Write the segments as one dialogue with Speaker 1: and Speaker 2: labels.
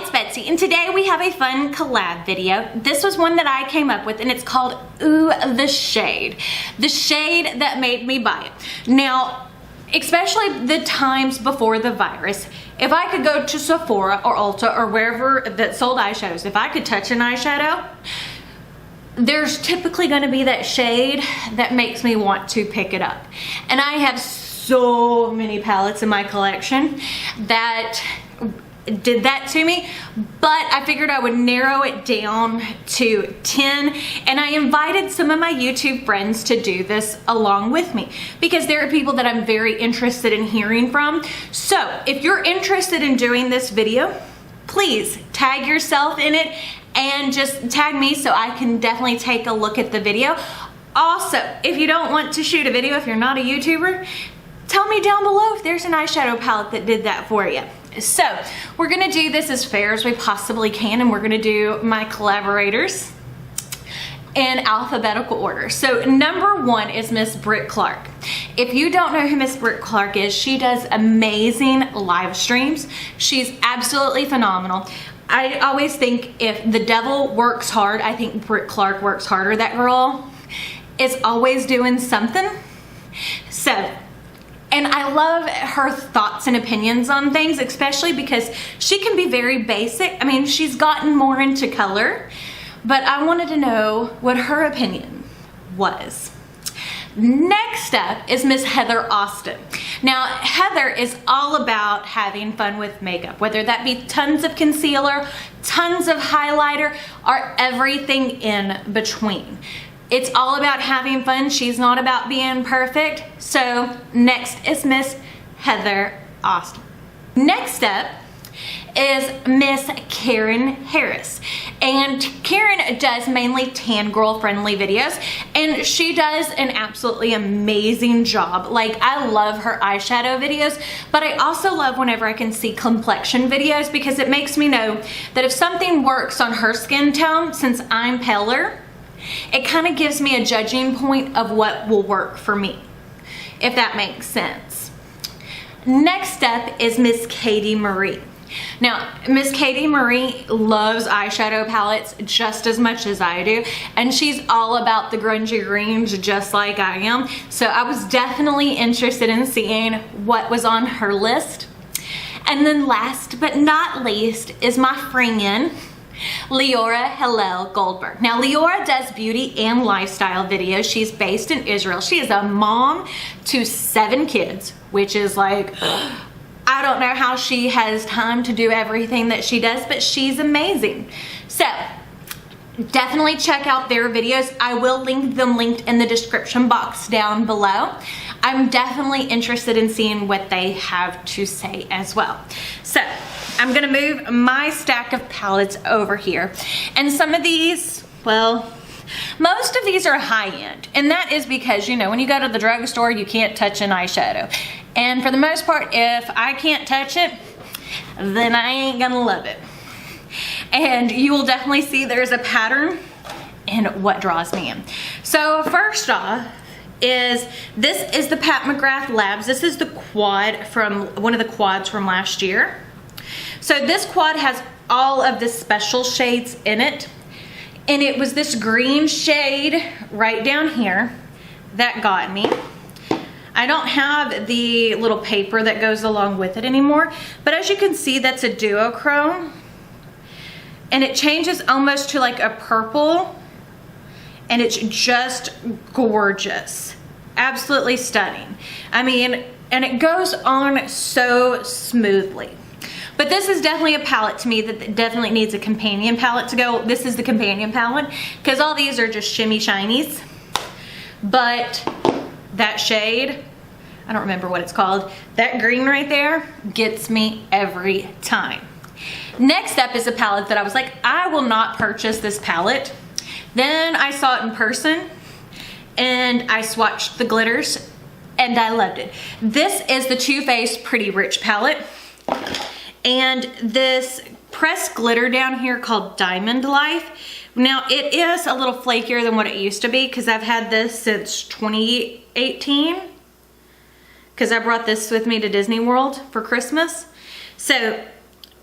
Speaker 1: it's Betsy, and today we have a fun collab video. This was one that I came up with, and it's called Ooh, the Shade. The shade that made me buy it. Now, especially the times before the virus, if I could go to Sephora or Ulta or wherever that sold eyeshadows, if I could touch an eyeshadow, there's typically going to be that shade that makes me want to pick it up. And I have so many palettes in my collection that did that to me, but I figured I would narrow it down to 10, and I invited some of my YouTube friends to do this along with me because there are people that I'm very interested in hearing from. So if you're interested in doing this video, please tag yourself in it and just tag me so I can definitely take a look at the video. Also, if you don't want to shoot a video, if you're not a YouTuber, tell me down below if there's an eyeshadow palette that did that for you. So we're gonna do this as fair as we possibly can, and we're gonna do my collaborators in alphabetical order. So number one is Miss Britt Clark. If you don't know who Miss Britt Clark is, she does amazing live streams. She's absolutely phenomenal. I always think if the devil works hard, I think Britt Clark works harder. That girl is always doing something. So, and I love her thoughts and opinions on things, especially because she can be very basic. I mean, she's gotten more into color, but I wanted to know what her opinion was. Next up is Miss Heather Austin. Now, Heather is all about having fun with makeup, whether that be tons of concealer, tons of highlighter, or everything in between. It's all about having fun. She's not about being perfect. So next is Miss Heather Austin. Next up is Miss Karen Harris. And Karen does mainly tan girl friendly videos, and she does an absolutely amazing job. Like, I love her eyeshadow videos, but I also love whenever I can see complexion videos because it makes me know that if something works on her skin tone, since I'm paler, it kind of gives me a judging point of what will work for me, if that makes sense. Next up is Miss Katie Marie. Now, Miss Katie Marie loves eyeshadow palettes just as much as I do, and she's all about the grungy greens just like I am. So I was definitely interested in seeing what was on her list. And then last but not least is my friend Leora Hillel Goldberg. Now, Leora does beauty and lifestyle videos. She's based in Israel. She is a mom to 7 kids, which is like, I don't know how she has time to do everything that she does, but she's amazing. So definitely check out their videos. I will link them linked in the description box down below. I'm definitely interested in seeing what they have to say as well. So I'm gonna move my stack of palettes over here. And some of these, well, most of these are high end. And that is because, you know, when you go to the drugstore, you can't touch an eyeshadow. And for the most part, if I can't touch it, then I ain't gonna love it. And you will definitely see there's a pattern in what draws me in. So first off, this is the McGrath Labs. This is the quad from one of the quads from last year. So this quad has all of the special shades in it, and it was this green shade right down here that got me. I don't have the little paper that goes along with it anymore, but as you can see, that's a duochrome, and it changes almost to like a purple, and it's just gorgeous. Absolutely stunning. I mean, and it goes on so smoothly. But this is definitely a palette to me that definitely needs a companion palette to go. This is the companion palette because all these are just shimmy shinies. But that shade, I don't remember what it's called, that green right there gets me every time. Next up is a palette that I was like, I will not purchase this palette. Then I saw it in person and I swatched the glitters and I loved it. This is the Too Faced Pretty Rich palette. And this pressed glitter down here called Diamond Life. Now, it is a little flakier than what it used to be because I've had this since 2018. Because I brought this with me to Disney World for Christmas. So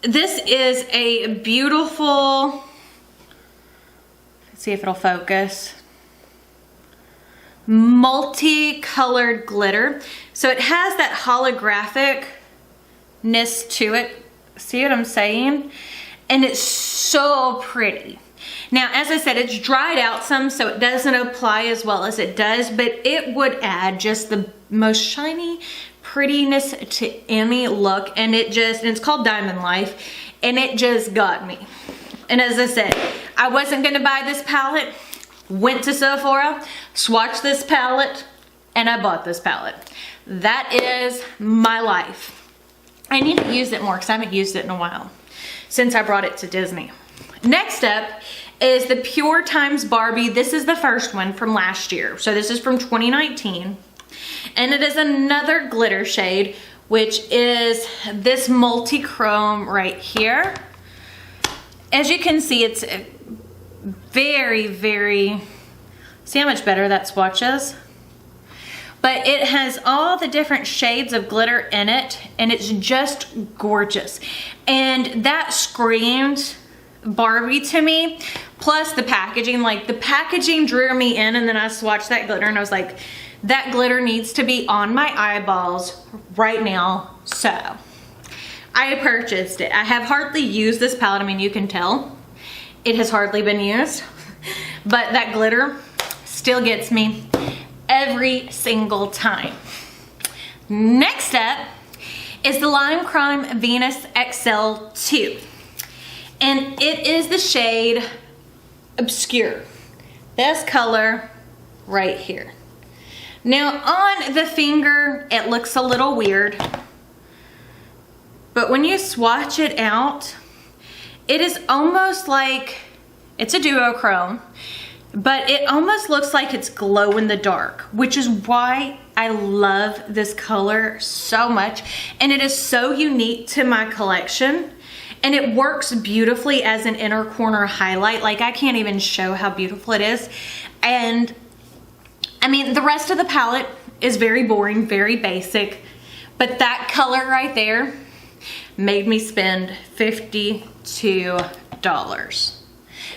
Speaker 1: this is a beautiful, let's see if it'll focus, multicolored glitter. So it has that holographicness to it. See what I'm saying? And it's so pretty. Now, as I said, it's dried out some, so it doesn't apply as well as it does, but it would add just the most shiny prettiness to any look. And it's called Diamond Life, and it just got me. And as I said, I wasn't gonna buy this palette. Went to Sephora, swatched this palette, and I bought this palette. That is my life. I need to use it more because I haven't used it in a while since I brought it to Disney. Next up is the Pure Times Barbie. This is the first one from last year. So this is from 2019. And it is another glitter shade, which is this multi-chrome right here. As you can see, it's very, very, see how much better that swatch is? But it has all the different shades of glitter in it, and it's just gorgeous. And that screamed Barbie to me, plus the packaging. Like, the packaging drew me in, and then I swatched that glitter and I was like, that glitter needs to be on my eyeballs right now. So I purchased it. I have hardly used this palette. I mean, you can tell it has hardly been used, but that glitter still gets me every single time. Next up is the Lime Crime Venus XL2. And it is the shade Obscure. This color right here. Now on the finger, it looks a little weird, but when you swatch it out, it is almost like, it's a duochrome, but it almost looks like it's glow in the dark, which is why I love this color so much. And it is so unique to my collection. And it works beautifully as an inner corner highlight. Like, I can't even show how beautiful it is. And I mean, the rest of the palette is very boring, very basic, but that color right there made me spend $52.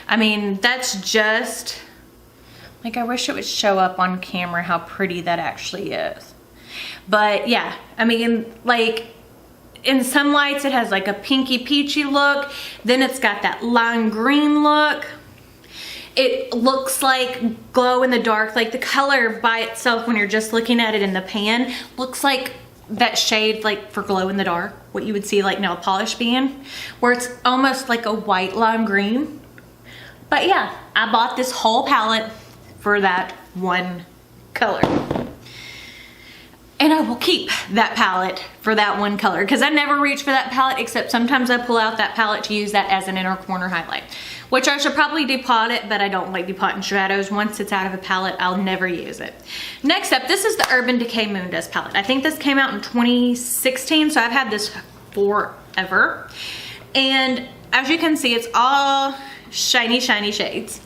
Speaker 1: I mean, that's just, like, I wish it would show up on camera how pretty that actually is. But yeah, I mean, like, in some lights it has like a pinky peachy look, then it's got that lime green look. It looks like glow in the dark, like the color by itself when you're just looking at it in the pan looks like that shade, like for glow in the dark, what you would see like nail polish being, where it's almost like a white lime green. But yeah, I bought this whole palette for that one color. And I will keep that palette for that one color, because I never reach for that palette, except sometimes I pull out that palette to use that as an inner corner highlight, which I should probably depot it, but I don't like depotting shadows. Once it's out of a palette, I'll never use it. Next up, this is the Urban Decay Moon Dust palette. I think this came out in 2016, so I've had this forever. And as you can see, it's all shiny, shiny shades.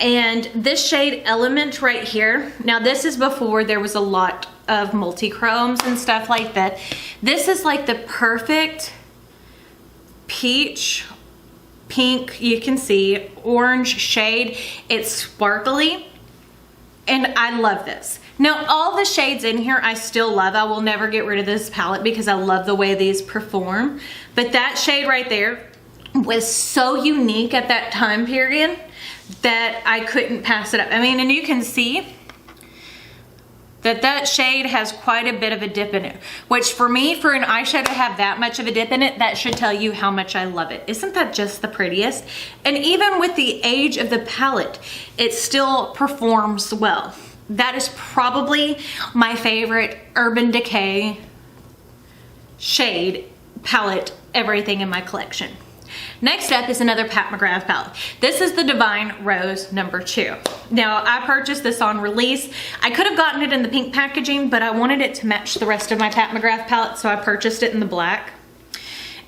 Speaker 1: And this shade Element right here, now this is before there was a lot of multi-chromes and stuff like that. This is like the perfect peach, pink, you can see, orange shade. It's sparkly, and I love this. Now, all the shades in here I still love. I will never get rid of this palette because I love the way these perform. But that shade right there was so unique at that time period that I couldn't pass it up. I mean, and you can see that that shade has quite a bit of a dip in it, which for me, for an eyeshadow to have that much of a dip in it, that should tell you how much I love it. Isn't that just the prettiest? And even with the age of the palette, it still performs well. That is probably my favorite Urban Decay shade palette, everything in my collection. Next up is another Pat McGrath palette. This is the Divine Rose number 2. Now, I purchased this on release. I could have gotten it in the pink packaging, but I wanted it to match the rest of my Pat McGrath palette, so I purchased it in the black.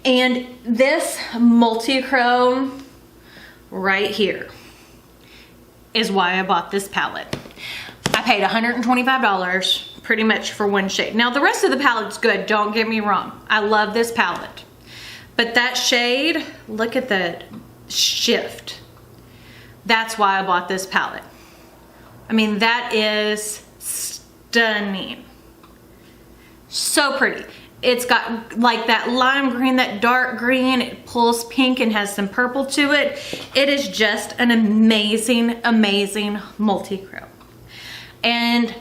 Speaker 1: And this multi-chrome right here is why I bought this palette. I paid $125 pretty much for one shade. Now, the rest of the palette's good, don't get me wrong. I love this palette. But that shade, look at the shift. That's why I bought this palette. I mean, that is stunning. So pretty. It's got like that lime green, that dark green, it pulls pink and has some purple to it. It is just an amazing, amazing multi-chrome. And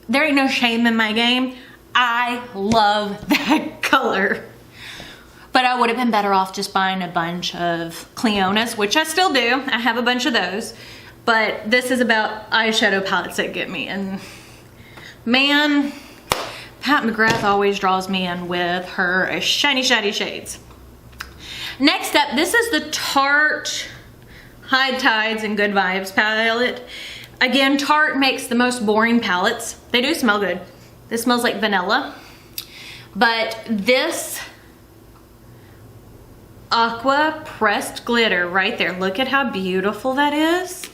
Speaker 1: there ain't no shame in my game. I love that color. But I would have been better off just buying a bunch of Cleonas, which I still do. I have a bunch of those. But this is about eyeshadow palettes that get me. And man, Pat McGrath always draws me in with her shiny, shiny shades. Next up, this is the Tarte High Tides and Good Vibes palette. Again, Tarte makes the most boring palettes. They do smell good. This smells like vanilla. But this aqua pressed glitter right there, look at how beautiful that is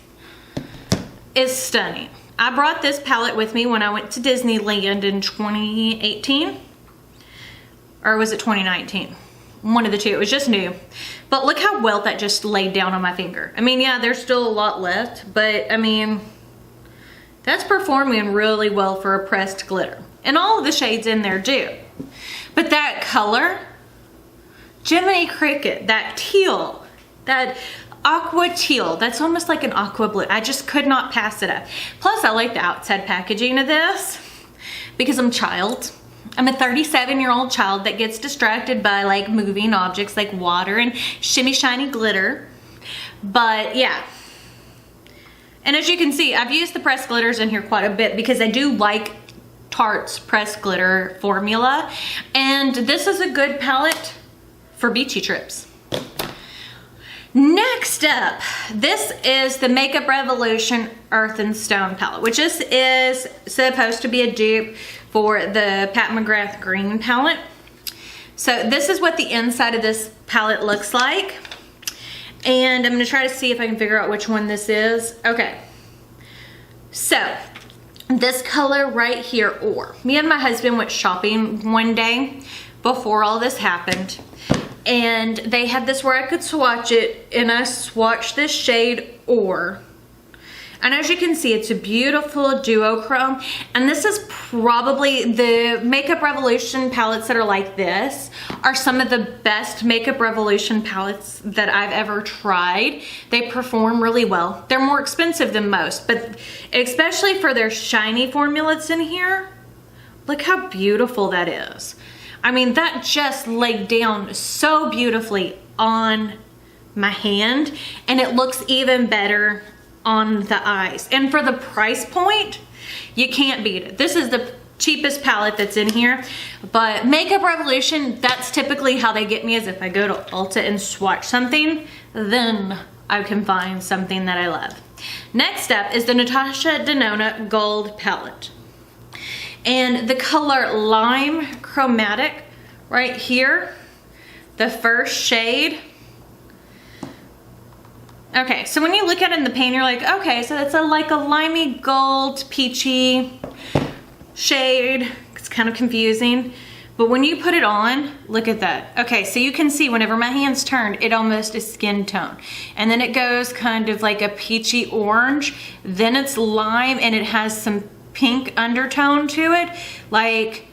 Speaker 1: stunning. I brought this palette with me when I went to Disneyland in 2018. Or was it 2019? One of the two, it was just new. But look how well that just laid down on my finger. I mean, yeah, there's still a lot left, but I mean, that's performing really well for a pressed glitter. And all of the shades in there do. But that color, Jiminy Cricket, that teal, that aqua teal, that's almost like an aqua blue. I just could not pass it up. Plus, I like the outside packaging of this because I'm a child. I'm a 37-year-old child that gets distracted by like moving objects like water and shimmy shiny glitter. But yeah. And as you can see, I've used the pressed glitters in here quite a bit because I do like Tarte's pressed glitter formula. And this is a good palette for beachy trips. Next up, this is the Makeup Revolution Earth and Stone palette, which is supposed to be a dupe for the Pat McGrath green palette. So this is what the inside of this palette looks like. And I'm gonna try to see if I can figure out which one this is. Okay, so this color right here, or me and my husband went shopping one day before all this happened. And they had this where I could swatch it, and I swatched this shade Or. And as you can see, it's a beautiful duochrome. And this is probably the Makeup Revolution palettes that are like this are some of the best Makeup Revolution palettes that I've ever tried. They perform really well. They're more expensive than most, but especially for their shiny formulas in here, look how beautiful that is. I mean, that just laid down so beautifully on my hand, and it looks even better on the eyes. And for the price point, you can't beat it. This is the cheapest palette that's in here, but Makeup Revolution, that's typically how they get me, is if I go to Ulta and swatch something, then I can find something that I love. Next up is the Natasha Denona Gold palette. And the color Lime Chromatic right here, the first shade. Okay, so when you look at it in the pan, you're like, okay, so it's like a limey gold, peachy shade. It's kind of confusing. But when you put it on, look at that. Okay, so you can see whenever my hands turn, it almost is skin tone. And then it goes kind of like a peachy orange. Then it's lime, and it has some pink undertone to it. Like,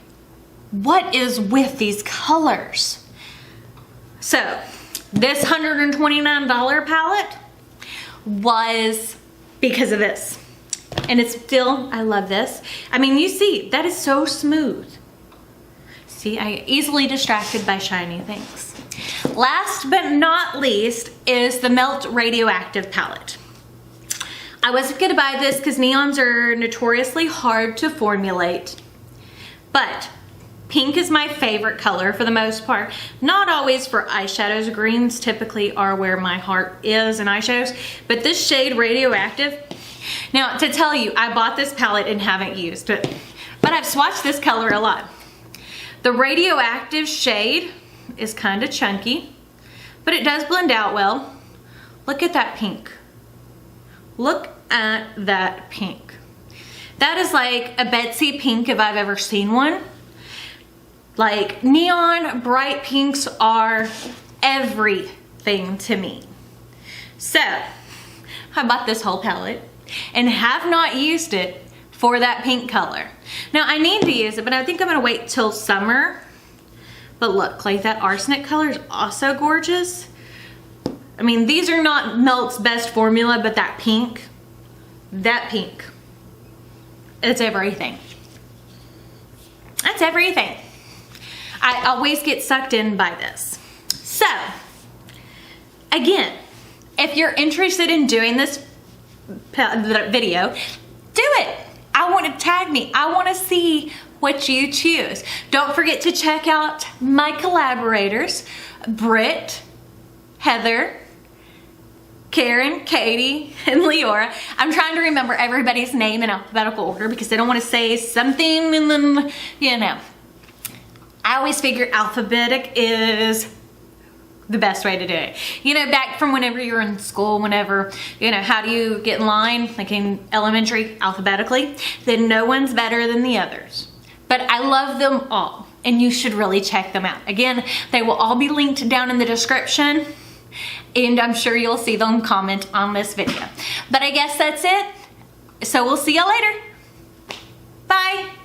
Speaker 1: what is with these colors? So this $129 palette was because of this, and it's still, I love this. I mean, you see, that is so smooth. See, I easily distracted by shiny things. Last but not least is the Melt Radioactive palette. I wasn't gonna buy this because neons are notoriously hard to formulate, but pink is my favorite color for the most part. Not always for eyeshadows. Greens typically are where my heart is in eyeshadows, but this shade Radioactive. Now, to tell you, I bought this palette and haven't used it, but I've swatched this color a lot. The Radioactive shade is kind of chunky, but it does blend out well. Look at that pink. Look at that pink. That is like a Betsy pink if I've ever seen one. Like, neon bright pinks are everything to me. So I bought this whole palette and have not used it for that pink color. Now I need to use it, but I think I'm gonna wait till summer. But look, like that arsenic color is also gorgeous. I mean, these are not Melt's best formula, but that pink, it's everything. That's everything. I always get sucked in by this. So, again, if you're interested in doing this video, do it. I want to tag me. I want to see what you choose. Don't forget to check out my collaborators, Britt, Heather, Karen, Katie, and Leora. I'm trying to remember everybody's name in alphabetical order because I don't want to say something and then, you know. I always figure alphabetic is the best way to do it. You know, back from whenever you were in school, whenever, you know, how do you get in line, like in elementary, alphabetically, then no one's better than the others. But I love them all, and you should really check them out. Again, they will all be linked down in the description, and I'm sure you'll see them comment on this video. But I guess that's it. So we'll see y'all later. Bye.